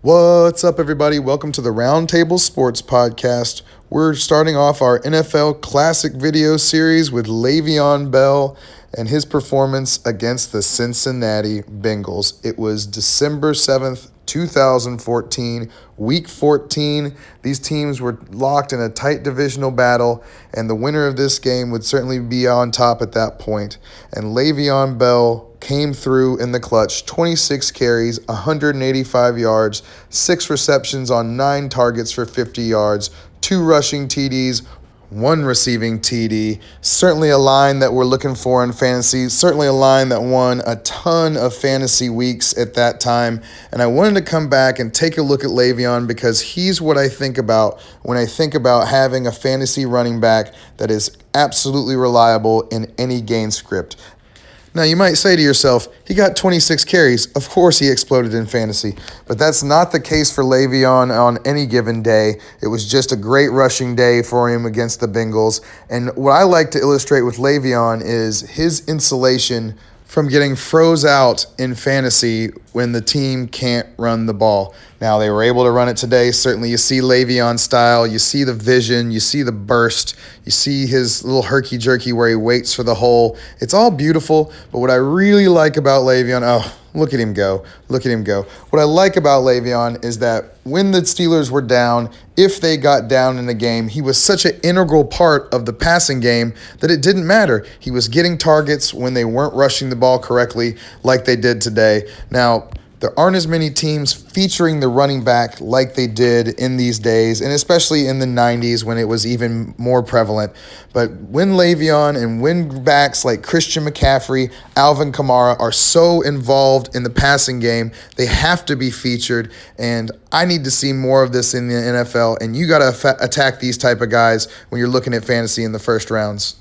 What's up, everybody? Welcome to the Roundtable Sports Podcast. We're starting off our NFL Classic video series with Le'Veon Bell and his performance against the Cincinnati Bengals. It was December 7th, 2014, Week 14. These teams were locked in a tight divisional battle, and the winner of this game would certainly be on top at that point. And Le'Veon Bell came through in the clutch, 26 carries, 185 yards, 6 receptions on 9 targets for 50 yards, 2 rushing TDs, 1 receiving TD. Certainly a line that we're looking for in fantasy, certainly a line that won a ton of fantasy weeks at that time. And I wanted to come back and take a look at Le'Veon because he's what I think about when I think about having a fantasy running back that is absolutely reliable in any game script. Now, you might say to yourself, he got 26 carries. Of course he exploded in fantasy. But that's not the case for Le'Veon on any given day. It was just a great rushing day for him against the Bengals. And what I like to illustrate with Le'Veon is his insulation from getting froze out in fantasy when the team can't run the ball. Now, they were able to run it today. Certainly, you see Le'Veon's style. You see the vision. You see the burst. You see his little herky-jerky where he waits for the hole. It's all beautiful, but what I really like about Le'Veon, look at him go. Look at him go. What I like about Le'Veon is that when the Steelers were down, if they got down in the game, he was such an integral part of the passing game that it didn't matter. He was getting targets when they weren't rushing the ball correctly like they did today. Now, there aren't as many teams featuring the running back like they did in these days, and especially in the 90s when it was even more prevalent. But when Le'Veon and when backs like Christian McCaffrey, Alvin Kamara are so involved in the passing game, they have to be featured, and I need to see more of this in the NFL, and you got to attack these type of guys when you're looking at fantasy in the first rounds.